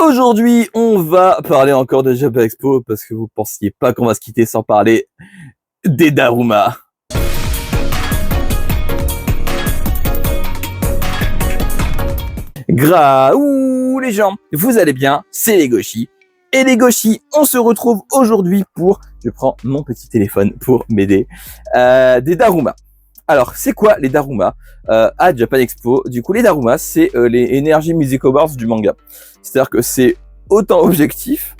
Aujourd'hui, on va parler encore de Japan Expo parce que vous pensiez pas qu'on va se quitter sans parler des Daruma. Ouh les gens, vous allez bien, c'est les Goshi. Et les Goshi, on se retrouve aujourd'hui pour, je prends mon petit téléphone pour m'aider, des Daruma. Alors, c'est quoi les Daruma à Japan Expo? Du coup, les Daruma, c'est les Energy Music Awards du manga. C'est-à-dire que c'est autant objectif,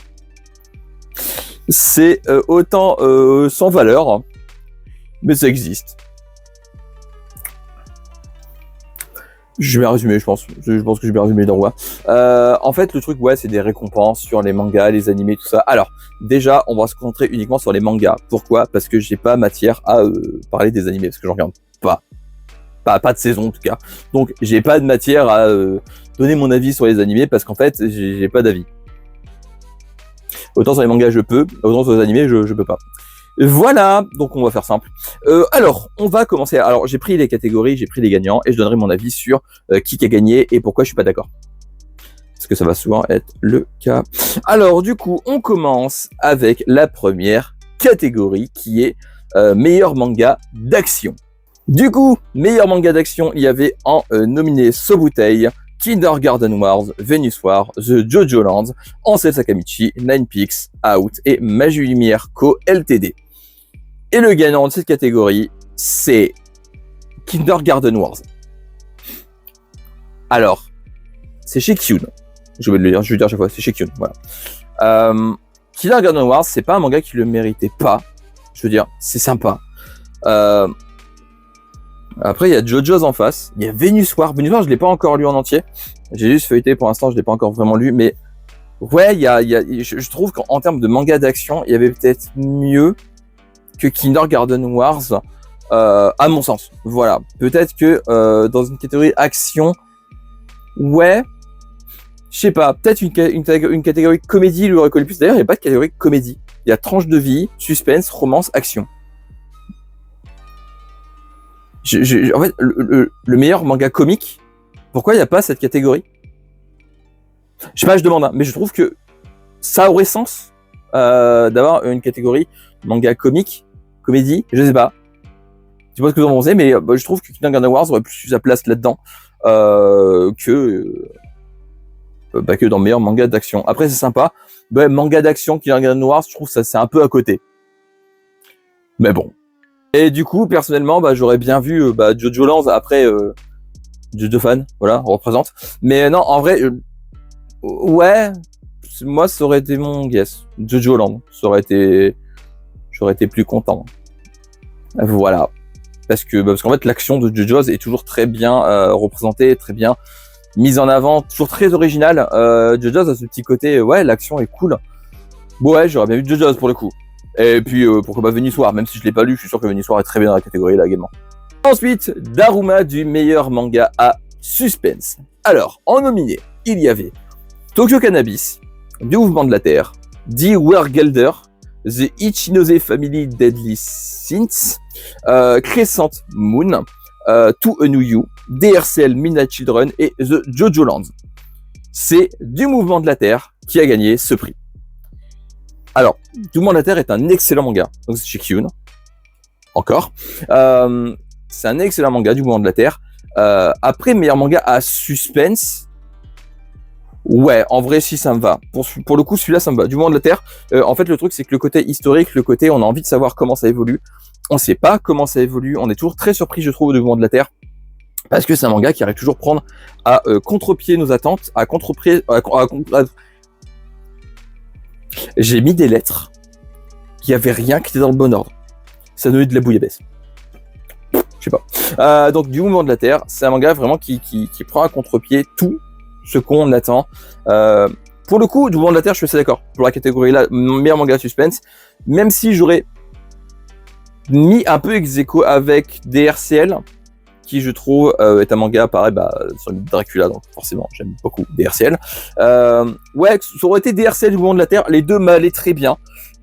c'est autant sans valeur, mais ça existe. Je vais résumer, je pense que je vais résumer les Daruma. En fait, le truc, ouais, c'est des récompenses sur les mangas, les animés, tout ça. Alors, déjà, on va se concentrer uniquement sur les mangas. Pourquoi? Parce que j'ai pas matière à parler des animés, parce que j'en regarde pas. Pas de saison, en tout cas. Donc, j'ai pas de matière à donner mon avis sur les animés, parce qu'en fait, j'ai pas d'avis. Autant sur les mangas, je peux. Autant sur les animés, je peux pas. Voilà, donc on va faire simple. Alors, on va commencer. Alors, j'ai pris les catégories, j'ai pris les gagnants, et je donnerai mon avis sur qui a gagné et pourquoi je suis pas d'accord. Parce que ça va souvent être le cas. Alors, du coup, on commence avec la première catégorie qui est meilleur manga d'action. Du coup, meilleur manga d'action, il y avait en nominé Sobutei, Kindergarten Wars, Venus War, The Jojo Land, Ansel Sakamichi, Nine Peaks, Out et Majulimier Co. Ltd. Et le gagnant de cette catégorie, c'est Kindergarten Wars. Alors, c'est chez Kyun. Je vais le dire, je vais le dire à chaque fois, c'est chez Kyun, voilà. Kindergarten Wars, c'est pas un manga qui le méritait pas. Je veux dire, c'est sympa. Après, il y a JoJo's en face. Il y a Venus War. Venus War, je l'ai pas encore lu en entier. J'ai juste feuilleté pour l'instant, je l'ai pas encore vraiment lu, mais ouais, je trouve qu'en termes de manga d'action, il y avait peut-être mieux que Kindergarten Wars, à mon sens. Voilà. Peut-être que dans une catégorie action, ouais, je sais pas, peut-être une catégorie comédie lui aurait collé plus. D'ailleurs, il n'y a pas de catégorie comédie. Il y a tranche de vie, suspense, romance, action. En fait, le meilleur manga comique, pourquoi il n'y a pas cette catégorie? Je sais pas, je demande, hein, mais je trouve que ça aurait sens d'avoir une catégorie manga comique, comédie, je sais pas. Je sais pas ce que vous en pensez, mais je trouve que Kindergarten Wars aurait plus sa place là-dedans que dans le meilleur manga d'action. Après, c'est sympa. Manga d'action, Kindergarten Wars, je trouve ça c'est un peu à côté. Mais bon. Et du coup, personnellement, j'aurais bien vu Jojo Land après Jojo fan, voilà, on représente. Mais non, en vrai, ouais, moi ça aurait été mon guess. Jojo Land, j'aurais été plus content. Voilà, parce qu'en fait l'action de JoJo's est toujours très bien représentée, très bien mise en avant, toujours très originale. JoJo's a ce petit côté, ouais, l'action est cool. Bon, ouais, j'aurais bien vu JoJo's pour le coup. Et puis pourquoi pas Venus War, même si je l'ai pas lu, je suis sûr que Venus War est très bien dans la catégorie là également. Ensuite, Daruma du meilleur manga à suspense. Alors, en nominé, il y avait Tokyo Cannabis, Du Mouvement de la Terre, Die Wergelder, The Ichinose Family Deadly Sins, Crescent Moon, To a New You, DRCL Midnight Children et The Jojo Land. C'est Du Mouvement de la Terre qui a gagné ce prix. Alors, Du Mouvement de la Terre est un excellent manga, donc c'est chez Kyun. Encore. C'est un excellent manga, Du Mouvement de la Terre. Après, meilleur manga à suspense. Ouais, en vrai, si ça me va. Pour le coup, celui-là, ça me va. Du Mouvement de la Terre. En fait, le truc, c'est que le côté historique, le côté, on a envie de savoir comment ça évolue. On sait pas comment ça évolue. On est toujours très surpris, je trouve, du Mouvement de la Terre. Parce que c'est un manga qui arrive toujours prendre à contre-pied nos attentes, à contre-pied. J'ai mis des lettres qui avaient rien qui était dans le bon ordre. Ça donnait de la bouillabaisse. Je sais pas. Donc, Du Mouvement de la Terre, c'est un manga vraiment qui prend à contre-pied tout ce qu'on attend. Pour le coup, Du Mouvement de la Terre, je suis assez d'accord. Pour la catégorie là, meilleur manga suspense, même si j'aurais mis un peu ex aequo avec DRCL, qui je trouve est un manga pareil sur Dracula, donc forcément j'aime beaucoup DRCL. Ouais, ça aurait été DRCL, Du Mouvement de la Terre, les deux m'allaient très bien.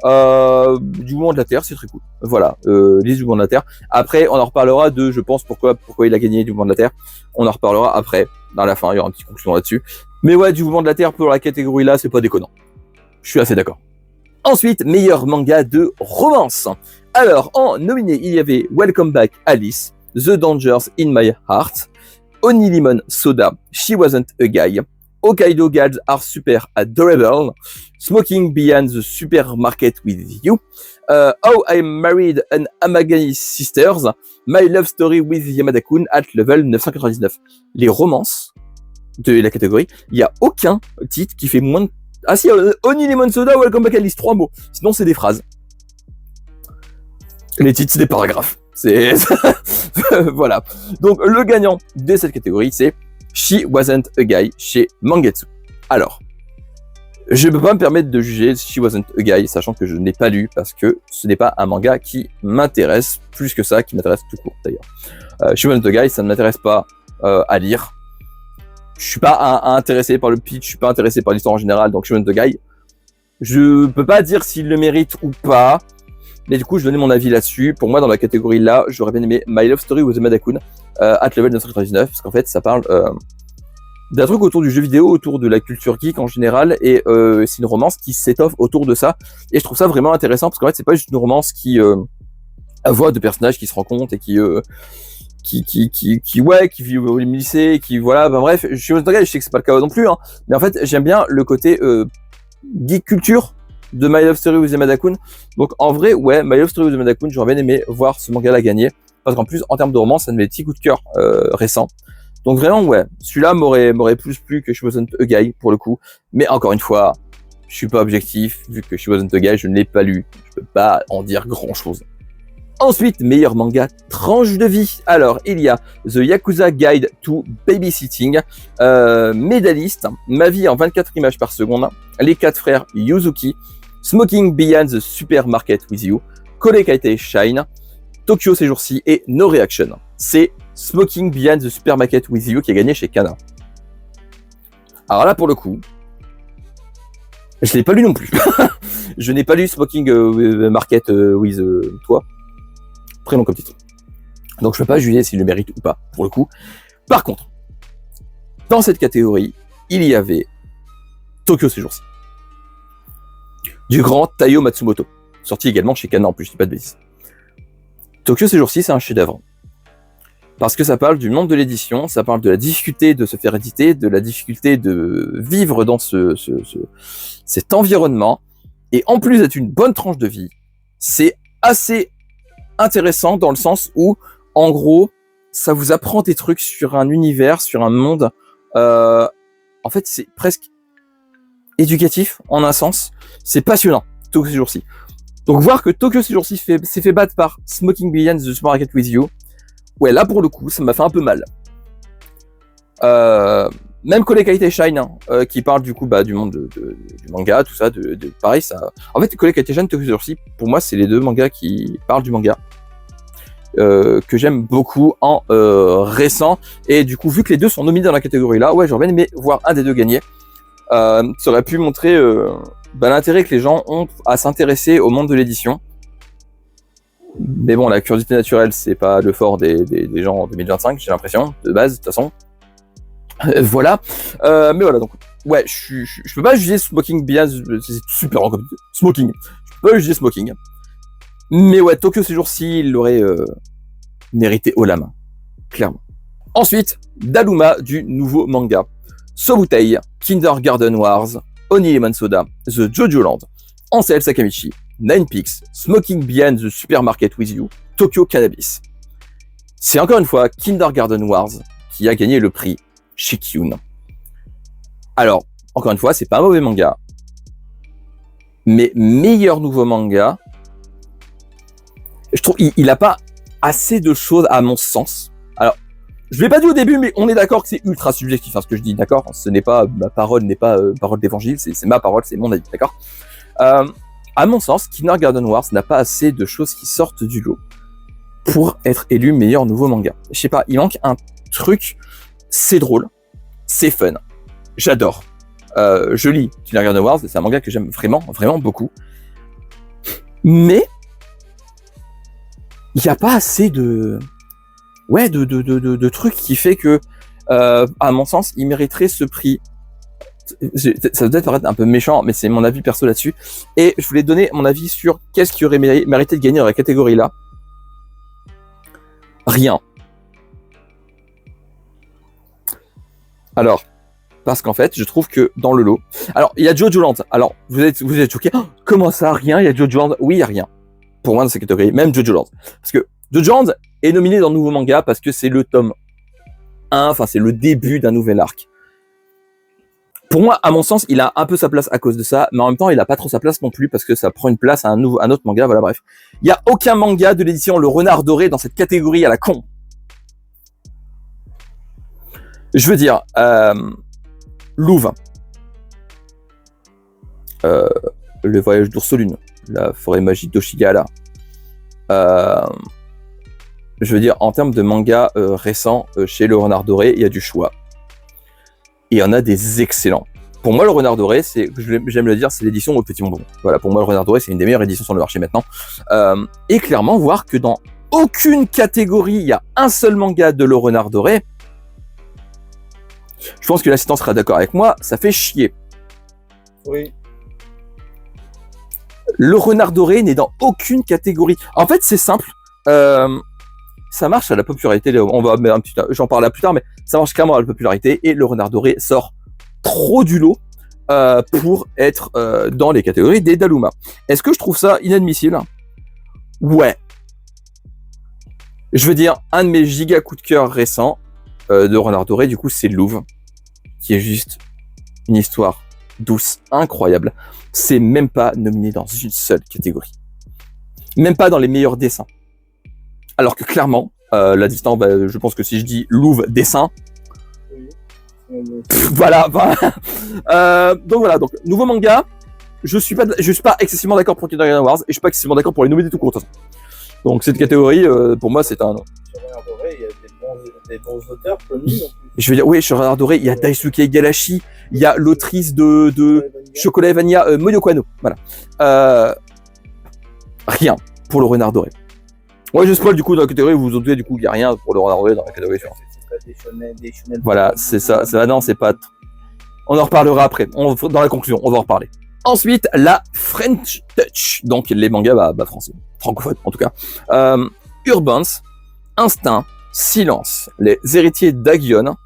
Du Mouvement de la Terre, c'est très cool. Voilà, liste du Mouvement de la Terre. Après, on en reparlera je pense, pourquoi il a gagné Du Mouvement de la Terre. On en reparlera après, dans la fin, il y aura une petite conclusion là-dessus. Mais ouais, du mouvement de la Terre pour la catégorie là, c'est pas déconnant. Je suis assez d'accord. Ensuite, meilleur manga de romance. Alors, en nominé, il y avait Welcome Back Alice, The Dangers in My Heart, Only Lemon Soda, She Wasn't a Guy, Hokkaido Girls Are Super Adorable, Smoking Beyond the Supermarket with You, How I Married an Amagami Sisters, My Love Story with Yamada-kun at level 999. Les romances de la catégorie, il n'y a aucun titre qui fait moins de... Ah si, Only Lemon Soda, Welcome Back Alice, 3 mots. Sinon, c'est des phrases. Les titres, c'est des paragraphes. C'est... voilà. Donc, le gagnant de cette catégorie, c'est She Wasn't a Guy chez Mangetsu. Alors, je ne peux pas me permettre de juger She Wasn't a Guy, sachant que je n'ai pas lu, parce que ce n'est pas un manga qui m'intéresse plus que ça, qui m'intéresse tout court d'ailleurs. She Wasn't a Guy, ça ne m'intéresse pas à lire. Je suis pas intéressé par le pitch, je suis pas intéressé par l'histoire en général, donc She Wasn't a Guy. Je peux pas dire s'il le mérite ou pas, mais du coup, je donnais mon avis là-dessus. Pour moi, dans la catégorie là, j'aurais bien aimé My Love Story with Yamada-kun at level 999, parce qu'en fait, ça parle d'un truc autour du jeu vidéo, autour de la culture geek en général, et c'est une romance qui s'étoffe autour de ça. Et je trouve ça vraiment intéressant, parce qu'en fait, c'est pas juste une romance qui voit deux personnages qui se rencontrent et qui vivent au lycée, qui voilà, ben bref, je sais que c'est pas le cas non plus, hein, mais en fait, j'aime bien le côté geek culture de My Love Story with Yamada-kun. Donc en vrai, ouais, My Love Story with Yamada-kun, j'aurais bien aimé voir ce manga-là gagner, parce qu'en plus, en termes de romance, c'est un de mes petits coups de cœur récents. Donc vraiment, ouais, celui-là m'aurait plus plu que She Wasn't a Guy, pour le coup. Mais encore une fois, je suis pas objectif, vu que She Wasn't a Guy, je ne l'ai pas lu. Je peux pas en dire grand-chose. Ensuite, meilleur manga tranche de vie. Alors, il y a The Yakuza Guide to Babysitting, Médailliste, Ma vie en 24 images par seconde, Les 4 frères Yuzuki, Smoking Beyond the Supermarket with You, Kore Kaite Shine, Tokyo ces jours-ci et No Reaction. C'est Smoking Beyond the Supermarket with You qui a gagné chez Kana. Alors là, pour le coup, je l'ai pas lu non plus. Je n'ai pas lu Smoking Market with toi. Très long comme titre. Donc je peux pas juger s'il le mérite ou pas, pour le coup. Par contre, dans cette catégorie, il y avait Tokyo ces jours-ci, du grand Taiyo Matsumoto, sorti également chez Kana en plus, je dis pas de bêtises. Tokyo ces jours-ci, c'est un chef-d'œuvre. Parce que ça parle du monde de l'édition, ça parle de la difficulté de se faire éditer, de la difficulté de vivre dans cet environnement. Et en plus d'être une bonne tranche de vie, c'est assez intéressant dans le sens où, en gros, ça vous apprend des trucs sur un univers, sur un monde. En fait, c'est presque éducatif en un sens. C'est passionnant, Tokyo ces jours-ci. Donc voir que Tokyo ces jours-ci s'est fait battre par Smoking Beyond the Supermarket with You, ouais, là pour le coup, ça m'a fait un peu mal. Même Kore Kaite Shine, hein, qui parle du coup du monde du manga, tout ça, pareil, ça. En fait, Kore Kaite Shine, Tokyo ces jours-ci, pour moi, c'est les deux mangas qui parlent du manga. Que j'aime beaucoup en récent, et du coup vu que les deux sont nominés dans la catégorie là, ouais, j'aurais bien aimé voir un des deux gagner. Ça aurait pu montrer l'intérêt que les gens ont à s'intéresser au monde de l'édition. Mais bon, la curiosité naturelle, c'est pas le fort des gens en 2025, j'ai l'impression, de base, de toute façon. Voilà. Mais voilà, donc, ouais, je peux pas juger Smoking Beyond, c'est super long comme Smoking. Je peux pas juger Smoking. Mais ouais, Tokyo ces jours-ci, il l'aurait mérité haut la main, clairement. Ensuite, Daluma du nouveau manga. Sobutei, Kindergarten Wars, Oni Lemon Soda, The Jojo Land, Ansel Sakamichi, Nine Peaks, Smoking Beyond the Supermarket with You, Tokyo Cannabis. C'est encore une fois Kindergarten Wars qui a gagné le prix chez Kyun. Alors, encore une fois, c'est pas un mauvais manga, mais meilleur nouveau manga, je trouve il a pas assez de choses à mon sens. Alors, je l'ai pas dit au début, mais on est d'accord que c'est ultra subjectif, hein, ce que je dis, d'accord. Ce n'est pas ma parole, n'est pas parole d'évangile, c'est ma parole, c'est mon avis, d'accord. À mon sens, Kindergarten Wars n'a pas assez de choses qui sortent du lot pour être élu meilleur nouveau manga. Je sais pas, il manque un truc. C'est drôle, c'est fun, j'adore. Je lis Kindergarten Wars, c'est un manga que j'aime vraiment, vraiment beaucoup. Mais il n'y a pas assez de trucs qui fait que, à mon sens, il mériterait ce prix ça doit paraître un peu méchant, mais c'est mon avis perso là-dessus. Et je voulais donner mon avis sur qu'est-ce qui aurait mérité de gagner dans la catégorie là. Rien. Alors, parce qu'en fait, je trouve que dans le lot... Alors, il y a Jojo Land. Alors, vous êtes choqués. Oh, comment ça, rien? Il y a Jojo Land. Oui, il y a rien. Pour moi, dans cette catégorie, même Jojo Land. Parce que Jojo Land est nominé dans le nouveau manga parce que c'est le tome 1, enfin, c'est le début d'un nouvel arc. Pour moi, à mon sens, il a un peu sa place à cause de ça, mais en même temps, il a pas trop sa place non plus parce que ça prend une place à un autre manga, voilà, bref. Il y a aucun manga de l'édition Le Renard Doré dans cette catégorie à la con. Je veux dire, Louvre, Le Voyage d'Ursulune, La Forêt Magique d'Oshigahara. Je veux dire, en termes de manga récents, chez Le Renard Doré, il y a du choix. Et il y en a des excellents. Pour moi, Le Renard Doré, j'aime le dire, c'est l'édition au petit bonbon. Voilà, pour moi, Le Renard Doré, c'est une des meilleures éditions sur le marché maintenant. Et clairement, voir que dans aucune catégorie, il y a un seul manga de Le Renard Doré, je pense que l'assistant sera d'accord avec moi, ça fait chier. Oui. Le Renard Doré n'est dans aucune catégorie. En fait, c'est simple. Ça marche à la popularité. On va mettre un petit, j'en parlerai plus tard, mais ça marche clairement à la popularité. Et Le Renard Doré sort trop du lot pour être dans les catégories des Daluma. Est-ce que je trouve ça inadmissible? Ouais. Je veux dire, un de mes giga coups de cœur récents de Renard Doré, du coup, c'est Louvre, qui est juste une histoire douce, incroyable. C'est même pas nominé dans une seule catégorie. Même pas dans les meilleurs dessins. Alors que clairement, la distance, je pense que si je dis Louvre dessin, voilà. Donc voilà, donc nouveau manga. Je suis pas excessivement d'accord pour Kingdom Awards et je suis pas excessivement d'accord pour les nominer tout court. Donc cette catégorie, pour moi, c'est un. Sur Renard Doré, il y a des bons auteurs connus. Je veux dire, oui, sur Renard Doré, il y a Daisuke Igarashi, il y a l'autrice de Chocolat et Vanilla, Moyoko Hano. Voilà. Rien pour le Renard Doré. Ouais, je spoil du coup dans la catégorie, vous vous doutez, du coup, il n'y a rien pour le Renard Doré dans la catégorie suivante. Voilà, c'est ça. Non, c'est pas. On en reparlera après. Dans la conclusion, on va en reparler. Ensuite, la French Touch. Donc, les mangas français. Francophones, en tout cas. Urbans, Instinct, Silence, Les Héritiers d'Agion,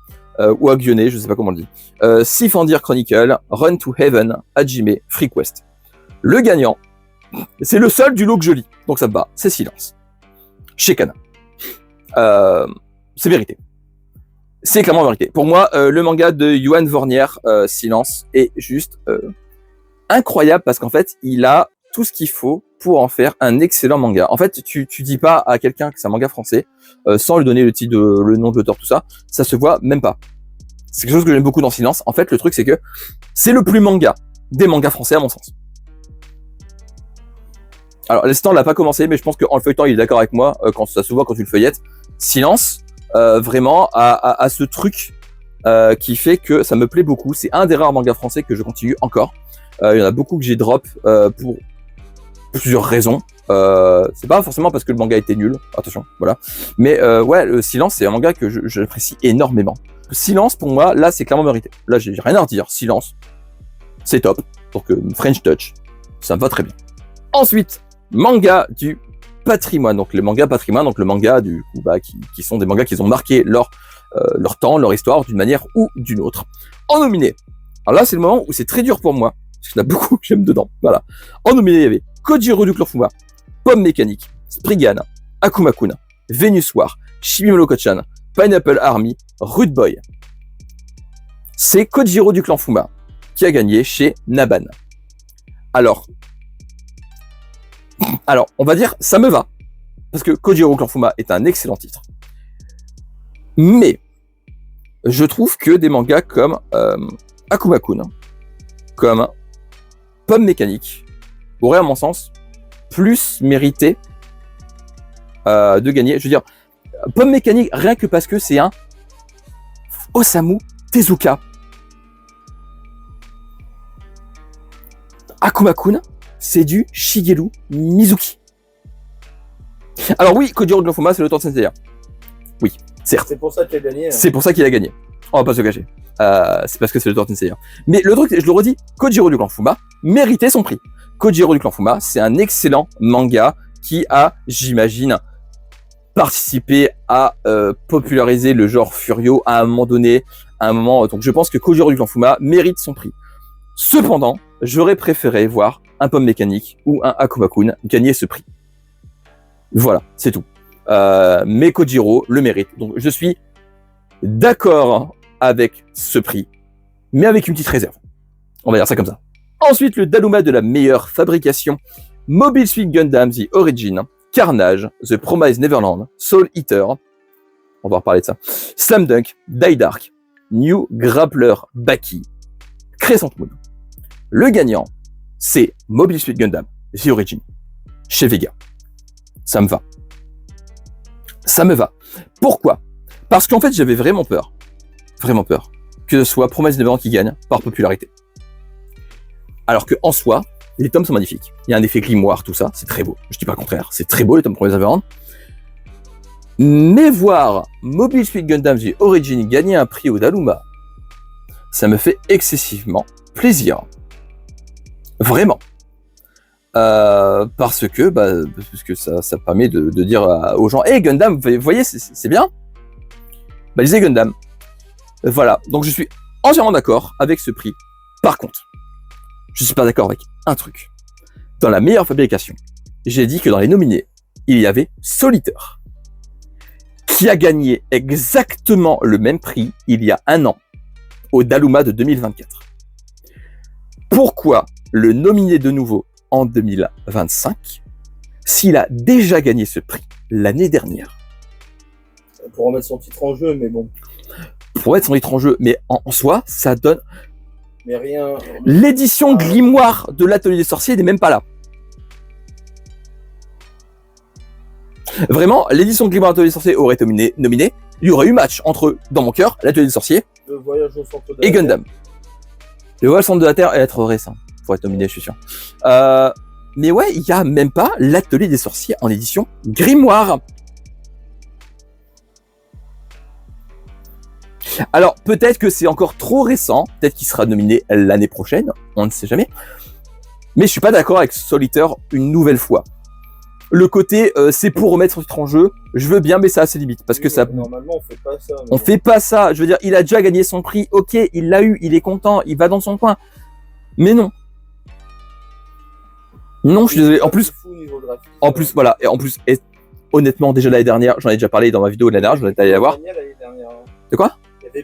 ou Agioné, je sais pas comment on le dit. Sifandir Chronicle, Run to Heaven, Hajime, FreeQuest. Le gagnant, c'est le seul du lot que je lis. Donc, ça me bat. C'est Silence. Chez Kana. C'est vérité. C'est clairement vérité. Pour moi, le manga de Yohan Vornier, Silence, est juste incroyable parce qu'en fait, il a tout ce qu'il faut pour en faire un excellent manga. En fait, tu dis pas à quelqu'un que c'est un manga français sans lui donner le titre, le nom de l'auteur, tout ça, ça se voit même pas. C'est quelque chose que j'aime beaucoup dans Silence. En fait, le truc, c'est que c'est le plus manga des mangas français à mon sens. Alors, l'instant l'a pas commencé, mais je pense qu'en le feuilletant, il est d'accord avec moi quand ça se voit quand tu le feuillettes. Silence, vraiment, a ce truc qui fait que ça me plaît beaucoup. C'est un des rares mangas français que je continue encore. Il y en a beaucoup que j'ai drop pour plusieurs raisons. C'est pas forcément parce que le manga était nul, attention, voilà. Mais ouais, le Silence, c'est un manga que j'apprécie énormément. Silence, pour moi, là, c'est clairement mérité. Là, j'ai rien à redire. Silence, c'est top. Donc, French Touch, ça me va très bien. Ensuite, manga du patrimoine. Donc, les mangas patrimoine, donc le manga du coup, qui sont des mangas qui ont marqué leur temps, leur histoire, d'une manière ou d'une autre. En nominé. Alors là, c'est le moment où c'est très dur pour moi, parce qu'il y en a beaucoup que j'aime dedans. Voilà. En nominé, il y avait Kojiro du Clan Fuma, Pomme Mécanique, Spriggan, Akuma-kun, Venus War, Chibi Moloko-chan, Pineapple Army, Rude Boy. C'est Kojiro du Clan Fuma qui a gagné chez Naban. Alors, on va dire, ça me va. Parce que Kojiro Clan Fuma est un excellent titre. Mais, je trouve que des mangas comme Akuma-kun, comme Pomme Mécanique, auraient, à mon sens, plus mérité de gagner. Je veux dire, Pomme Mécanique, rien que parce que c'est un Osamu Tezuka. Akuma-kun, c'est du Shigeru Mizuki. Alors oui, Kojiro Clan Fuma, c'est l'auteur de Saint Seiya. Oui, certes. C'est pour ça qu'il a gagné. Hein. C'est pour ça qu'il a gagné. On va pas se cacher. C'est parce que c'est le Tortue Seiya. Mais le truc, je le redis, Kojiro du clan Fuma méritait son prix. Kojiro du clan Fuma, c'est un excellent manga qui a, j'imagine, participé à populariser le genre Furio à un moment donné. Donc je pense que Kojiro du clan Fuma mérite son prix. Cependant, j'aurais préféré voir un Pomme Mécanique ou un Akuma-kun gagner ce prix. Voilà, c'est tout. Mais Kojiro le mérite. Donc je suis d'accord avec ce prix, mais avec une petite réserve. On va dire ça comme ça. Ensuite, le Daluma de la meilleure fabrication, Mobile Suit Gundam The Origin, Carnage, The Promised Neverland, Soul Eater, on va reparler de ça, Slam Dunk, Die Dark, New Grappler Baki, Crescent Moon. Le gagnant, c'est Mobile Suit Gundam The Origin, chez Vega. Ça me va. Ça me va. Pourquoi ? Parce qu'en fait, j'avais vraiment peur que ce soit Promised Neverland qui gagne par popularité. Alors que en soi, les tomes sont magnifiques. Il y a un effet grimoire, tout ça, c'est très beau. Je dis pas le contraire, c'est très beau les tomes Promised Neverland. Mais voir Mobile Suit Gundam The Origin gagner un prix au Daluma, ça me fait excessivement plaisir. Vraiment. Parce que ça permet de dire aux gens, hey Gundam, vous voyez, c'est bien. Bah, lisez Gundam. Voilà, donc je suis entièrement d'accord avec ce prix. Par contre, je suis pas d'accord avec un truc. Dans la meilleure fabrication, j'ai dit que dans les nominés, il y avait Soul Eater, qui a gagné exactement le même prix il y a un an, au Daluma de 2024. Pourquoi le nominer de nouveau en 2025, s'il a déjà gagné ce prix l'année dernière? Pour remettre son titre en jeu, mais bon. Pour mettre son titre en jeu, mais en soi, ça donne... Mais rien... L'édition grimoire de l'Atelier des Sorciers n'est même pas là. Vraiment, l'édition grimoire de l'Atelier des Sorciers aurait été nominée. Il y aurait eu match entre, dans mon cœur, l'Atelier des Sorciers le voyage au centre de et Gundam. Le voyage au centre de la Terre est trop récent pour être nominé, je suis sûr. Mais ouais, il n'y a même pas l'Atelier des Sorciers en édition grimoire. Alors, peut-être que c'est encore trop récent, peut-être qu'il sera nominé l'année prochaine, on ne sait jamais. Mais je suis pas d'accord avec Soul Eater une nouvelle fois. Le côté, c'est pour remettre son titre en jeu, je veux bien, mais ça a ses limites. Parce que ça... Normalement, on fait pas ça. Mais... On fait pas ça, je veux dire, il a déjà gagné son prix, ok, il l'a eu, il est content, il va dans son coin. Mais non. Non, je suis désolé. En plus, voilà, et en plus, honnêtement, déjà l'année dernière, j'en ai déjà parlé dans ma vidéo de l'année dernière, je vous ai allé la voir. De quoi ? Il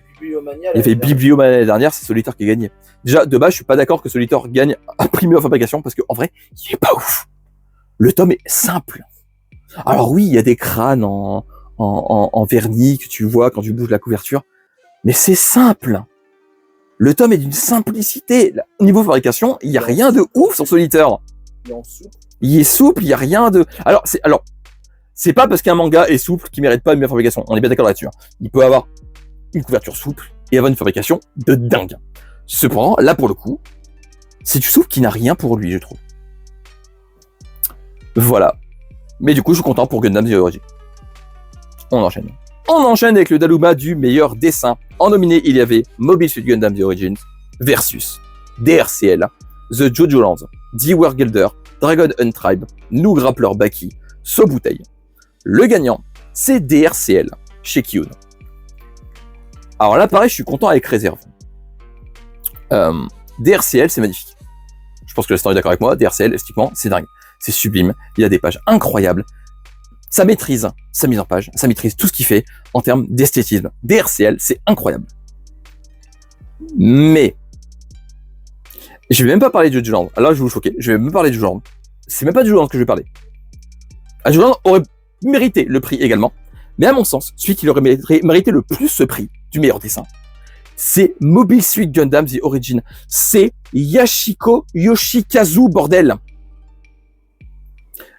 y avait Bibliomania l'année dernière, c'est Soul Eater qui a gagné. Déjà, de base, je suis pas d'accord que Soul Eater gagne un prix meilleure fabrication parce qu'en vrai, il est pas ouf. Le tome est simple. Alors oui, il y a des crânes en vernis que tu vois quand tu bouges la couverture, mais c'est simple. Le tome est d'une simplicité. Au niveau fabrication, il y a rien de ouf sur Soul Eater. Il est souple, il y a rien de... Alors, c'est pas parce qu'un manga est souple qu'il mérite pas une meilleure fabrication. On est bien d'accord là-dessus. Il peut avoir une couverture souple et avoir une fabrication de dingue. Cependant, là pour le coup, c'est du souple qui n'a rien pour lui, je trouve. Voilà. Mais du coup, je suis content pour Gundam The Origin. On enchaîne. On enchaîne avec le Daluma du meilleur dessin. En nominé, il y avait Mobile Suit Gundam The Origin versus DRCL, The Jojo Lands, The Wargelder, Dragon Hunt Tribe, New Grappler Baki, Sobutei. Le gagnant, c'est DRCL, chez Kiyun. Alors là, pareil, je suis content avec réserve. DRCL, c'est magnifique. Je pense que Lestan est d'accord avec moi. DRCL, esthétiquement, c'est dingue. C'est sublime. Il y a des pages incroyables. Ça maîtrise sa mise en page. Ça maîtrise tout ce qu'il fait en termes d'esthétisme. DRCL, c'est incroyable. Mais, je vais même pas parler de Jojo Land. Alors là, je vais vous choquer. Je vais même parler de Jojo Land. C'est même pas de Jojo Land que je vais parler. Jojo Land aurait mérité le prix également. Mais à mon sens, celui qui aurait mérité le plus ce prix du meilleur dessin, c'est Mobile Suit Gundam The Origin. C'est Yashiko Yoshikazu, bordel.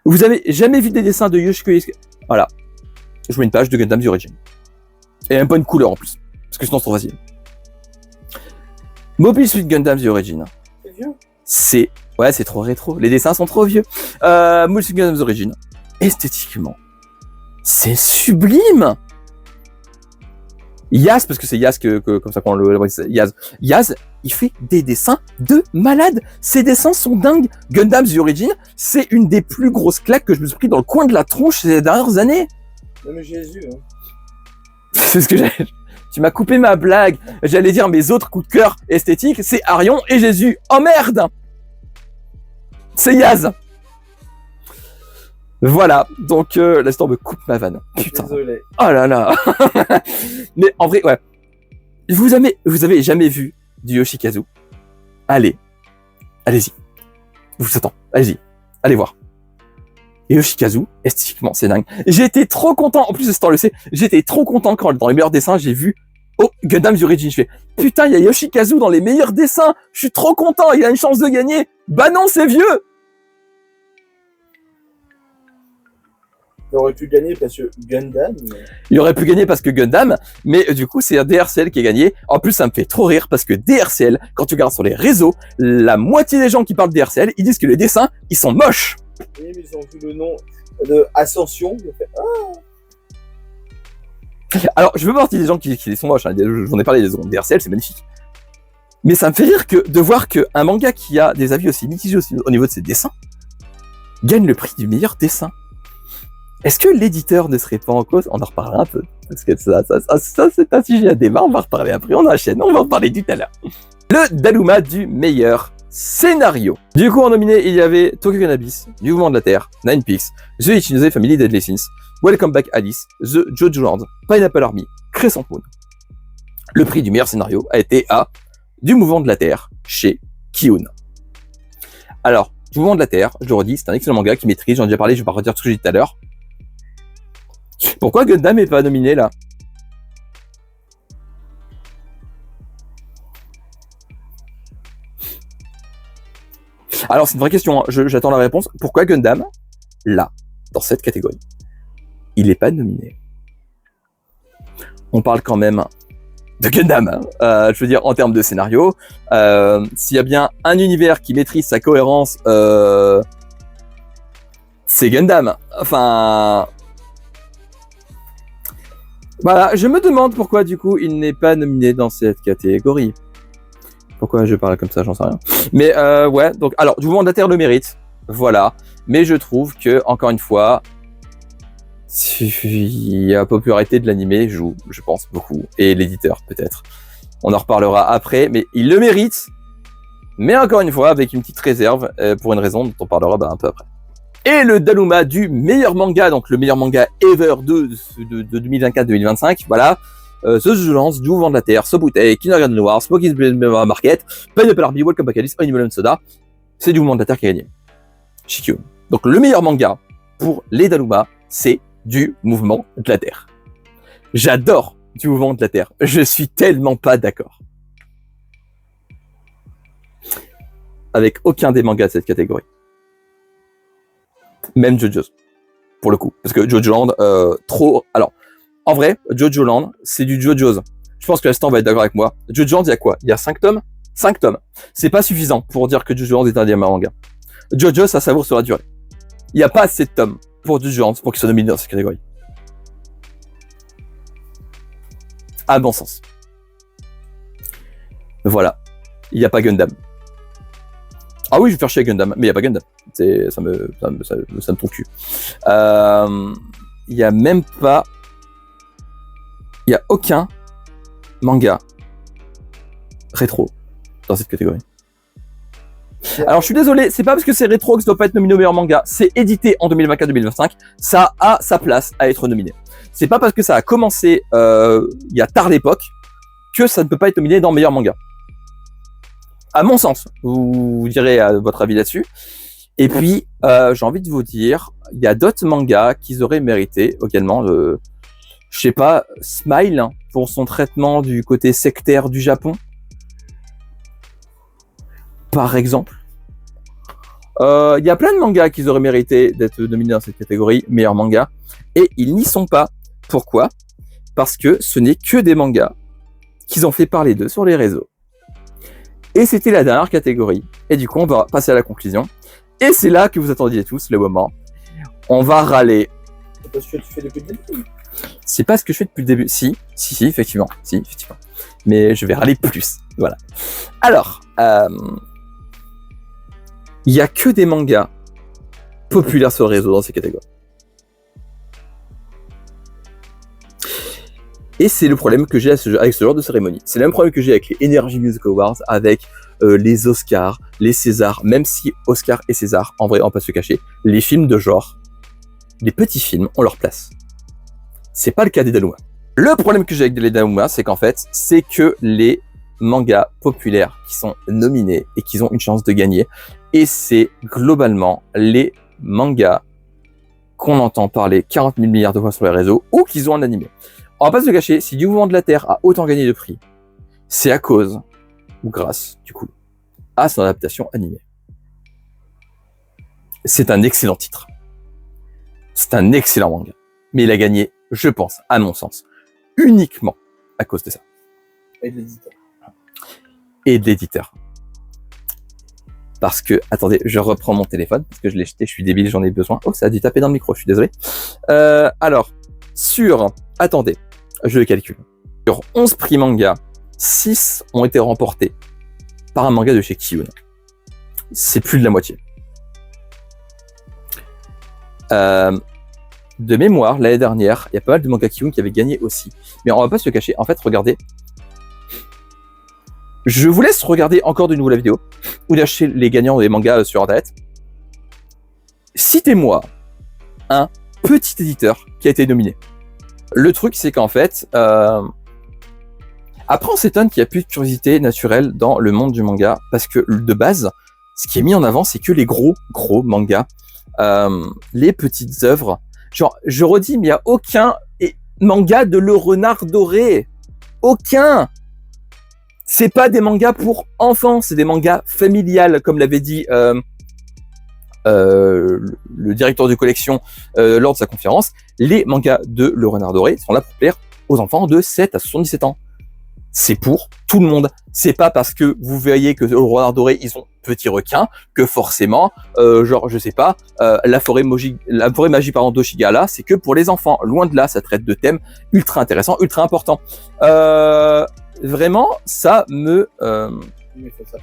Vous avez jamais vu des dessins de Yoshiko Yoshikazu? Voilà. Je mets une page de Gundam The Origin. Et même pas une couleur en plus. Parce que sinon c'est trop facile. Mobile Suit Gundam The Origin. C'est vieux. Ouais, c'est trop rétro. Les dessins sont trop vieux. Mobile Suit Gundam The Origin. Esthétiquement, c'est sublime. Yaz, parce que c'est Yaz comme ça qu'on le Yaz. Yaz, il fait des dessins de malade. Ces dessins sont dingues. Gundam The Origin, c'est une des plus grosses claques que je me suis pris dans le coin de la tronche ces dernières années. Même Jésus. Hein. C'est ce que j'ai. Tu m'as coupé ma blague. J'allais dire mes autres coups de cœur esthétiques, c'est Arion et Jésus. Oh merde! C'est Yaz. Voilà, donc l'instant me coupe ma vanne. Putain. Désolé. Oh là là. Mais en vrai, ouais. Vous avez jamais vu du Yoshikazu? Allez-y. Vous attends, allez-y. Allez voir. Et Yoshikazu, esthétiquement, c'est dingue. J'étais trop content, en plus, Stan le sait, j'étais trop content quand dans les meilleurs dessins, j'ai vu Gundam The Origin. Je fais, putain, il y a Yoshikazu dans les meilleurs dessins. Je suis trop content, il a une chance de gagner. Bah non, c'est vieux. Il aurait pu gagner parce que Gundam. Il aurait pu gagner parce que Gundam, mais du coup, c'est un DRCL qui a gagné. En plus, ça me fait trop rire parce que DRCL, quand tu regardes sur les réseaux, la moitié des gens qui parlent de DRCL, ils disent que les dessins, ils sont moches. Oui, mais ils ont vu le nom de Ascension. Ils ont fait, Alors, je veux pas partie des gens qui sont moches. Hein. J'en ai parlé des DRCL, c'est magnifique. Mais ça me fait rire de voir qu'un manga qui a des avis aussi mitigés aussi au niveau de ses dessins gagne le prix du meilleur dessin. Est-ce que l'éditeur ne serait pas en cause? On en reparlera un peu. Parce que ça c'est un sujet à débat. On va en reparler après. On enchaîne. On va en parler tout à l'heure. Le Daluma du meilleur scénario. Du coup, en nominé, il y avait Tokyo Cannabis, Du Mouvement de la Terre, Nine Peaks, The Ichinose Family Deadly Sins, Welcome Back Alice, The Jojo Land, Pineapple Army, Crescent Moon. Le prix du meilleur scénario a été à Du Mouvement de la Terre chez Kiun. Alors, Du Mouvement de la Terre, je le redis, c'est un excellent manga qui maîtrise. J'en ai déjà parlé, je vais pas redire tout ce que j'ai dit tout à l'heure. Pourquoi Gundam est pas nominé là? Alors c'est une vraie question, hein. J'attends la réponse. Pourquoi Gundam, là, dans cette catégorie, il est pas nominé? On parle quand même de Gundam, hein. Je veux dire en termes de scénario. S'il y a bien un univers qui maîtrise sa cohérence, c'est Gundam. Enfin... Voilà, je me demande pourquoi du coup il n'est pas nominé dans cette catégorie. Pourquoi je parle comme ça, j'en sais rien. Mais ouais, donc alors Du Mouvement de la Terre le mérite, voilà. Mais je trouve que encore une fois, la popularité de l'animé joue, je pense beaucoup, et l'éditeur peut-être. On en reparlera après, mais il le mérite. Mais encore une fois, avec une petite réserve pour une raison dont on parlera un peu après. Et le Daluma du meilleur manga, donc le meilleur manga ever de 2024-2025, voilà. The Vigilance, Du Mouvement de la Terre, Sobutei, Kindergarten Noir, Smokey's Market, Pineapple Army, Welcome Back Alice, Animal Soda. C'est Du Mouvement de la Terre qui a gagné. Shikyo. Donc le meilleur manga pour les Daluma, c'est Du Mouvement de la Terre. J'adore Du Mouvement de la Terre. Je suis tellement pas d'accord avec aucun des mangas de cette catégorie. Même JoJo's, pour le coup. Parce que Jojo Land, trop... Alors, en vrai, Jojo Land, c'est du JoJo's. Je pense que l'instant va être d'accord avec moi. Jojo Land, il y a quoi? Il y a 5 tomes? 5 tomes. C'est pas suffisant pour dire que Jojo Land est un des manga. JoJo, ça savoure sur la durée. Il n'y a pas assez de tomes pour Jojo Land pour qu'il soit nominé dans cette catégorie. À bon sens. Voilà. Il n'y a pas Gundam. Ah oui, je vais faire chier Gundam, mais il n'y a pas Gundam. Ça me trouve cul. Il n'y a même pas... Il n'y a aucun manga rétro dans cette catégorie. Alors je suis désolé, c'est pas parce que c'est rétro que ça doit pas être nominé au meilleur manga. C'est édité en 2024-2025, ça a sa place à être nominé. C'est pas parce que ça a commencé il y a tard l'époque que ça ne peut pas être nominé dans meilleur manga. À mon sens, vous direz votre avis là-dessus. Et puis, j'ai envie de vous dire, il y a d'autres mangas qui auraient mérité également, je sais pas, Smile, hein, pour son traitement du côté sectaire du Japon. Par exemple. Il y a plein de mangas qui auraient mérité d'être nominés dans cette catégorie, meilleur manga, et ils n'y sont pas. Pourquoi? Parce que ce n'est que des mangas qu'ils ont fait parler d'eux sur les réseaux. Et c'était la dernière catégorie. Et du coup, on va passer à la conclusion. Et c'est là que vous attendiez tous le moment. On va râler. C'est parce que tu fais depuis le début. C'est pas ce que je fais depuis le début. Si, effectivement. Mais je vais râler plus. Voilà. Alors, il y a que des mangas populaires sur le réseau dans ces catégories. Et c'est le problème que j'ai avec ce genre de cérémonie. C'est le même problème que j'ai avec les Energy Music Awards, avec les Oscars, les Césars, même si Oscars et Césars, en vrai, on va pas se cacher, les films de genre, les petits films ont leur place. C'est pas le cas des Danuma. Le problème que j'ai avec les Danuma, c'est qu'en fait, c'est que les mangas populaires qui sont nominés et qui ont une chance de gagner, et c'est globalement les mangas qu'on entend parler 40 000 milliards de fois sur les réseaux ou qu'ils ont un animé. On va pas se cacher, si du mouvement de la Terre a autant gagné de prix, c'est à cause, ou grâce, du coup, à son adaptation animée. C'est un excellent titre. C'est un excellent manga. Mais il a gagné, je pense, à mon sens, uniquement à cause de ça. Et de l'éditeur. Et de l'éditeur. Parce que, attendez, je reprends mon téléphone, parce que je l'ai jeté, je suis débile, j'en ai besoin. Oh, ça a dû taper dans le micro, je suis désolé. Alors, attendez, je le calcule. Sur 11 prix manga, 6 ont été remportés par un manga de chez Kiyun. C'est plus de la moitié. De mémoire, l'année dernière, il y a pas mal de mangas Kiyun qui avaient gagné aussi. Mais on va pas se le cacher. En fait, regardez. Je vous laisse regarder encore de nouveau la vidéo ou lâcher les gagnants des mangas sur Internet. Citez-moi un petit éditeur qui a été nominé. Le truc, c'est qu'en fait, après, on s'étonne qu'il n'y a plus de curiosité naturelle dans le monde du manga, parce que de base, ce qui est mis en avant, c'est que les gros mangas, les petites œuvres. Genre, je redis, mais il n'y a aucun manga de Le Renard Doré. Aucun. C'est pas des mangas pour enfants, c'est des mangas familiales, comme l'avait dit le directeur de collection lors de sa conférence. Les mangas de Le Renard Doré sont là pour plaire aux enfants de 7 à 77 ans. C'est pour tout le monde. C'est pas parce que vous voyez que Le Renard Doré, ils ont petit requin, que forcément, genre, je sais pas, la forêt magie d'Oshigala, c'est que pour les enfants. Loin de là, ça traite de thèmes ultra intéressants, ultra importants. Vraiment, ça me... Ça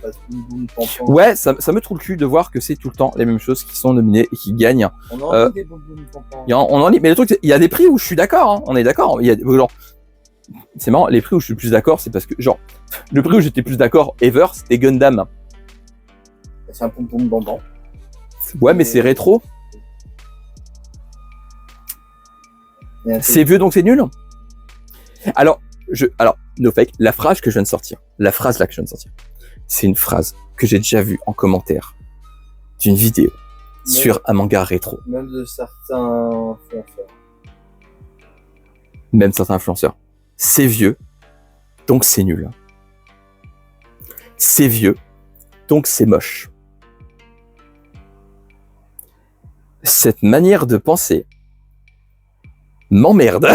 passe boum boum pam pam. Ouais, ça me trouve le cul de voir que c'est tout le temps les mêmes choses qui sont nominées et qui gagnent. On en lit des boum boum pam pam. On en lit, mais le truc, il y a des prix où je suis d'accord, hein, on est d'accord. Il y a genre, c'est marrant, les prix où je suis plus d'accord, c'est parce que, genre, le prix où j'étais plus d'accord ever, c'était Gundam. C'est un pom pom bambam. Ouais, mais c'est rétro. C'est vieux donc c'est nul. Alors, no fake, la phrase que je viens de sortir, c'est une phrase que j'ai déjà vue en commentaire d'une vidéo sur un manga rétro. Même de certains influenceurs. C'est vieux, donc c'est nul. C'est vieux, donc c'est moche. Cette manière de penser m'emmerde.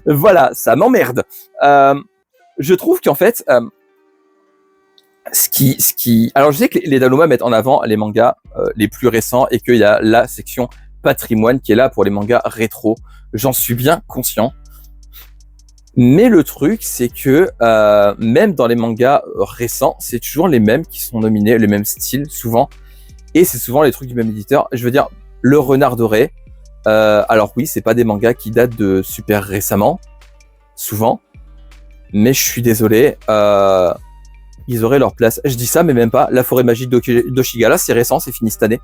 Voilà, ça m'emmerde. Je trouve qu'en fait, alors je sais que les Danuma mettent en avant les mangas les plus récents et qu'il y a la section patrimoine qui est là pour les mangas rétro. J'en suis bien conscient. Mais le truc, c'est que même dans les mangas récents, c'est toujours les mêmes qui sont nominés, le même style souvent. Et c'est souvent les trucs du même éditeur. Je veux dire, Le Renard Doré. Alors oui, c'est pas des mangas qui datent de super récemment, souvent. Mais je suis désolé, ils auraient leur place. Je dis ça, mais même pas. La forêt magique d'Oshigala, c'est récent, c'est fini cette année.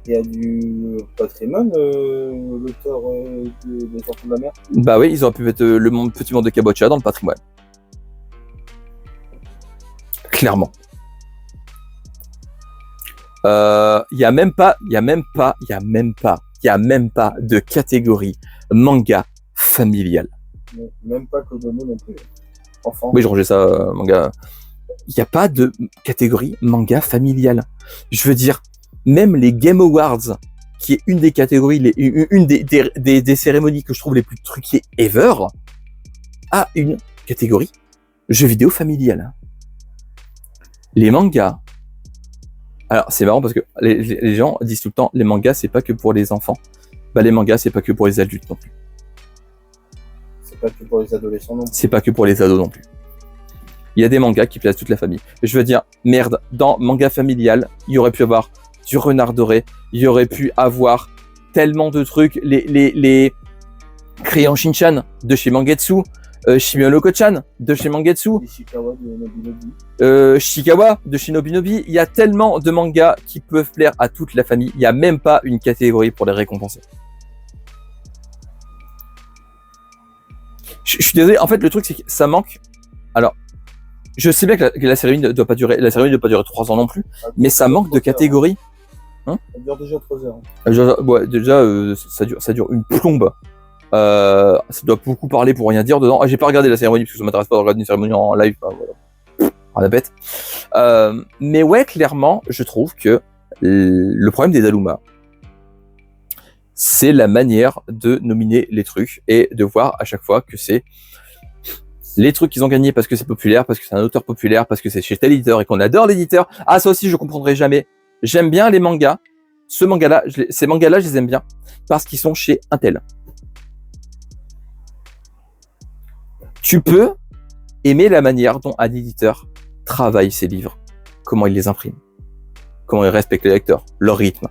Il y a du patrimoine, l'auteur des Enfants de la Mer. Bah oui, ils auraient pu mettre le petit monde de Kabocha dans le patrimoine. Clairement. Il y a même pas de catégorie manga familial. Même pas Kodomo non plus. Enfant. Oui, j'ai rangé ça, manga. Il n'y a pas de catégorie manga familial. Je veux dire, même les Game Awards, qui est une des catégories, une des cérémonies que je trouve les plus truquées ever, a une catégorie jeux vidéo familial. Les mangas. Alors, c'est marrant parce que les gens disent tout le temps, les mangas, c'est pas que pour les enfants. bah les mangas, c'est pas que pour les adultes non plus. C'est pas que pour les adolescents non plus. C'est pas que pour les ados non plus. Il y a des mangas qui plaisent à toute la famille. Je veux dire, merde, dans manga familial, il y aurait pu avoir du renard doré, il y aurait pu avoir tellement de trucs, les Crayon Shinchan de chez Mangetsu, Shimio no Ko-chan de chez Mangetsu, Ishikawa de Nobinobi. Shikawa de chez Nobinobi. Il y a tellement de mangas qui peuvent plaire à toute la famille. Il n'y a même pas une catégorie pour les récompenser. Je suis désolé. En fait, le truc, c'est que ça manque. Alors, je sais bien que la cérémonie ne doit pas durer, 3 ans non plus, mais ça manque de catégories. Ça dure déjà 3 heures. Ouais, ça dure une plombe. Ça doit beaucoup parler pour rien dire dedans. J'ai pas regardé la cérémonie parce que ça m'intéresse pas de regarder une cérémonie en live. Voilà. À la bête. Mais ouais, clairement, je trouve que le problème des Daluma, c'est la manière de nominer les trucs et de voir à chaque fois que c'est les trucs qu'ils ont gagnés parce que c'est populaire, parce que c'est un auteur populaire, parce que c'est chez tel éditeur et qu'on adore l'éditeur. Ah, ça aussi, je comprendrai jamais. J'aime bien les mangas. Ces mangas-là, je les aime bien parce qu'ils sont chez un tel. Tu peux aimer la manière dont un éditeur travaille ses livres, comment il les imprime, comment il respecte les lecteurs, leur rythme.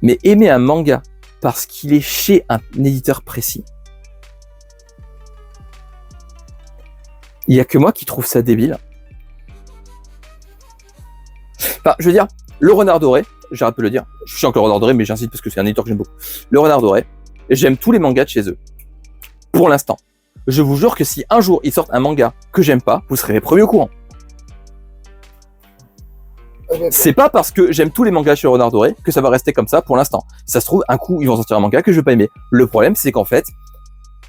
Mais aimer un manga parce qu'il est chez un éditeur précis, il y a que moi qui trouve ça débile. Enfin, je veux dire, le Renard Doré, j'arrête de le dire, je suis encore le Renard Doré, mais j'insiste parce que c'est un éditeur que j'aime beaucoup. Le Renard Doré, j'aime tous les mangas de chez eux. Pour l'instant. Je vous jure que si un jour ils sortent un manga que j'aime pas, vous serez les premiers au courant. C'est pas parce que j'aime tous les mangas chez Renard Doré que ça va rester comme ça pour l'instant. Ça se trouve, un coup, ils vont sortir un manga que je vais pas aimer. Le problème, c'est qu'en fait,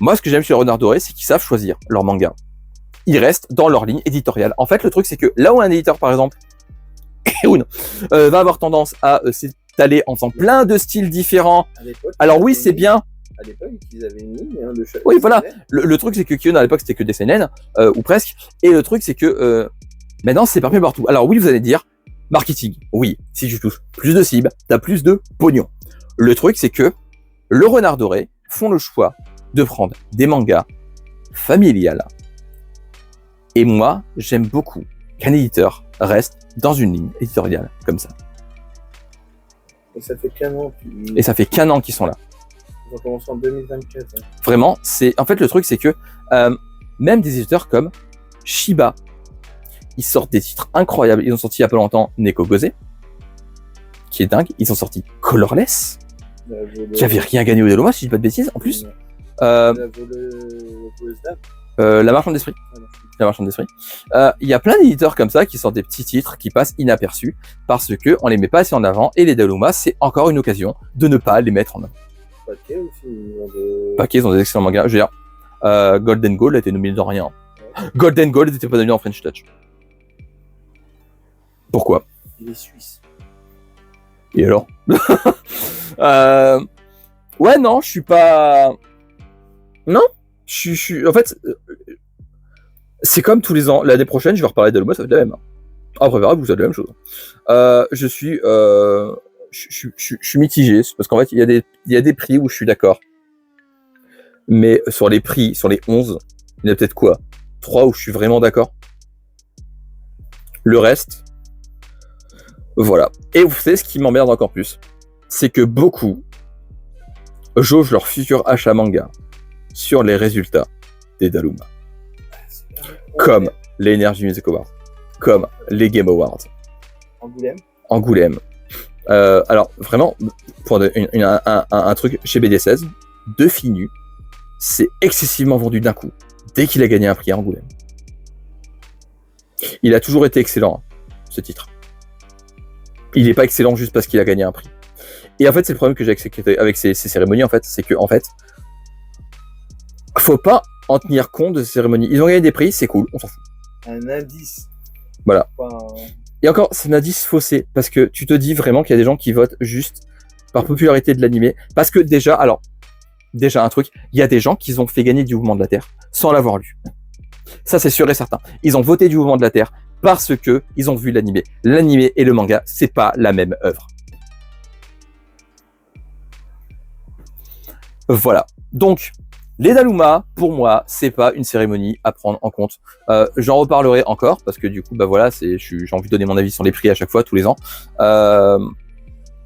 moi, ce que j'aime chez Renard Doré, c'est qu'ils savent choisir leur manga. Ils restent dans leur ligne éditoriale. En fait, le truc, c'est que là où un éditeur, par exemple, va avoir tendance à s'étaler en faisant plein de styles différents. Alors oui, c'est bien. À l'époque, ils avaient une ligne de chaque. Oui, voilà. Le truc, c'est que Kyon, à l'époque, c'était que des seinen, ou presque. Et le truc, c'est que maintenant, c'est parmi partout. Alors oui, vous allez dire, marketing. Oui, si tu touches plus de cibles, t'as plus de pognon. Le truc, c'est que le Renard Doré font le choix de prendre des mangas familiales. Et moi, j'aime beaucoup qu'un éditeur reste dans une ligne éditoriale comme ça. Et ça fait qu'un an. Et ça fait qu'un an qu'ils sont là. Ils ont commencé en 2024. Hein. Vraiment, en fait, le truc, c'est que même des éditeurs comme Shiba, ils sortent des titres incroyables. Ils ont sorti il y a pas longtemps Neko Gozé, qui est dingue. Ils ont sorti Colorless, qui avait rien gagné au Daluma, si je dis pas de bêtises, en plus. La Marchande d'Esprit. La Marchande d'Esprit. Il y a plein d'éditeurs comme ça qui sortent des petits titres qui passent inaperçus parce que on les met pas assez en avant et les Daluma, c'est encore une occasion de ne pas les mettre en avant. Paquet aussi. Paquet, ils ont des excellents mangas. Je veux dire, Golden Gold a été nominé dans rien. Ouais. Golden Gold n'était pas nominé en French Touch. Pourquoi? Il est suisse. Et alors? Ouais, non, je suis pas. Non, je suis. En fait, c'est comme tous les ans. L'année prochaine, je vais reparler d'Aluma, ça va être la même. Après, vous savez la même chose. Je suis mitigé, parce qu'en fait, il y a des prix où je suis d'accord. Mais sur les prix, sur les 11, il y en a peut-être quoi? 3 où je suis vraiment d'accord. Le reste, voilà. Et vous savez ce qui m'emmerde encore plus? C'est que beaucoup jaugent leur futur achat manga sur les résultats des Daluma. Comme les Energy Music Awards, comme les Game Awards. Angoulême. Alors, vraiment, pour un truc chez BD16, deux filles nues, c'est excessivement vendu d'un coup, dès qu'il a gagné un prix à Angoulême. Il a toujours été excellent, ce titre. Il n'est pas excellent juste parce qu'il a gagné un prix. Et en fait, c'est le problème que j'ai avec ces cérémonies, en fait, c'est que, en fait, faut pas en tenir compte de ces cérémonies. Ils ont gagné des prix, c'est cool, on s'en fout. Un indice. Voilà. Et encore, c'est un indice faussé, parce que tu te dis vraiment qu'il y a des gens qui votent juste par popularité de l'animé. Parce que déjà un truc, il y a des gens qui ont fait gagner du Mouvement de la Terre sans l'avoir lu. Ça, c'est sûr et certain. Ils ont voté du Mouvement de la Terre parce que ils ont vu l'animé. L'animé et le manga, c'est pas la même œuvre. Voilà. Donc, les Daluma, pour moi, c'est pas une cérémonie à prendre en compte. J'en reparlerai encore parce que du coup, bah voilà, j'ai envie de donner mon avis sur les prix à chaque fois, tous les ans.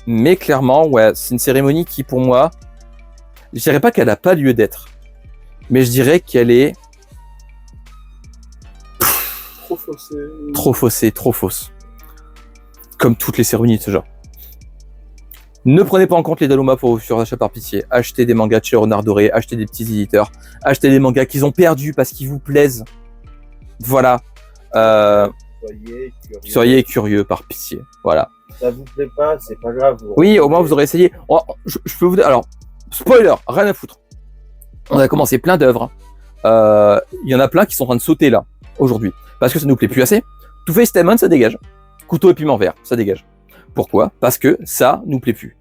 Mais clairement, ouais, c'est une cérémonie qui, pour moi, je dirais pas qu'elle a pas lieu d'être, mais je dirais qu'elle est Trop faussé. trop faussée, trop fausse. Comme toutes les cérémonies de ce genre. Ne prenez pas en compte les Daluma pour vos futurs achats par pitié. Achetez des mangas de chez Renard Doré, achetez des petits éditeurs, achetez des mangas qu'ils ont perdus parce qu'ils vous plaisent. Voilà. Soyez curieux par pitié. Voilà. Ça vous plaît pas, c'est pas grave. Oui, au moins vous aurez essayé. Oh, je peux vous dire. Alors, spoiler, rien à foutre. On a commencé plein d'œuvres. Il y en a plein qui sont en train de sauter là, aujourd'hui. Parce que ça nous plaît plus assez. Two Face Diamond, ça dégage. Couteau et piment vert, ça dégage. Pourquoi? Parce que ça nous plaît plus.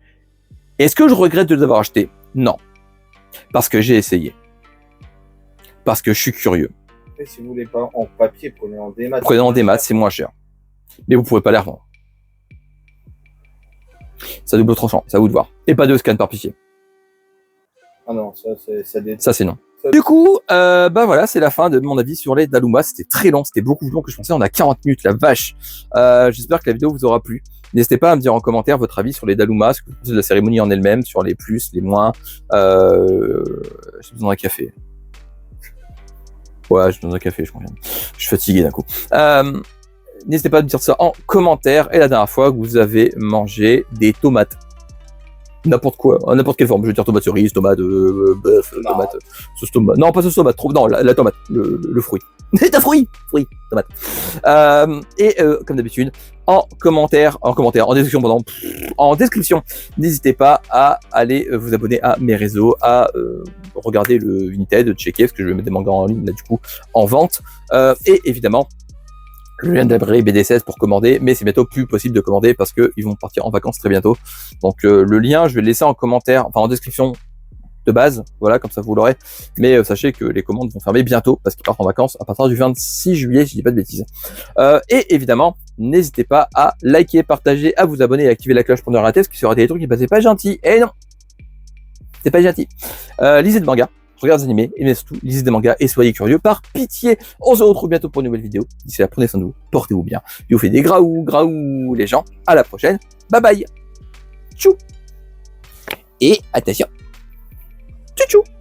Est-ce que je regrette de les avoir achetés? Non. Parce que j'ai essayé. Parce que je suis curieux. Et si vous voulez pas en papier, prenez en démat. Prenez en démat, c'est moins cher. Mais vous pouvez pas les revendre. Ça double tranchant, c'est à vous de voir. Et pas de scan par pitié. Ah non, ça c'est non. Du coup, bah voilà, c'est la fin de mon avis sur les Daluma. C'était très long, c'était beaucoup plus long que je pensais. On a 40 minutes, la vache. J'espère que la vidéo vous aura plu. N'hésitez pas à me dire en commentaire votre avis sur les Daluma, ce que vous pensez de la cérémonie en elle-même, sur les plus, les moins. J'ai besoin d'un café. Ouais, j'ai besoin d'un café, je confirme. Je suis fatigué d'un coup. N'hésitez pas à me dire ça en commentaire. Et la dernière fois que vous avez mangé des tomates. N'importe quoi, n'importe quelle forme. Je veux dire tomate cerise, tomate, bœuf, tomate, sauce tomate. Non, pas sauce tomate, non, la tomate, le fruit. C'est un fruit, tomate. Comme d'habitude, en description, n'hésitez pas à aller vous abonner à mes réseaux, à regarder le Vinted, checker, parce que je vais mettre des mangas en ligne, là, du coup, en vente. Et évidemment, le lien de la librairie BD16 pour commander, mais c'est bientôt plus possible de commander parce que ils vont partir en vacances très bientôt. Donc le lien, je vais le laisser en commentaire, enfin en description de base, voilà, comme ça vous l'aurez. Mais sachez que les commandes vont fermer bientôt parce qu'ils partent en vacances à partir du 26 juillet, si je dis pas de bêtises. Et évidemment, n'hésitez pas à liker, partager, à vous abonner et activer la cloche pour ne rien rater, parce qu'il y aura des trucs qui passaient pas gentils. Et non, c'est pas gentil. Lisez de manga. Regardez des animés, et surtout, lisez des mangas et soyez curieux par pitié. On se retrouve bientôt pour une nouvelle vidéo. D'ici là, prenez soin de vous, portez-vous bien. Je vous fais des graou les gens. À la prochaine. Bye bye. Tchou. Et attention. Tchou tchou.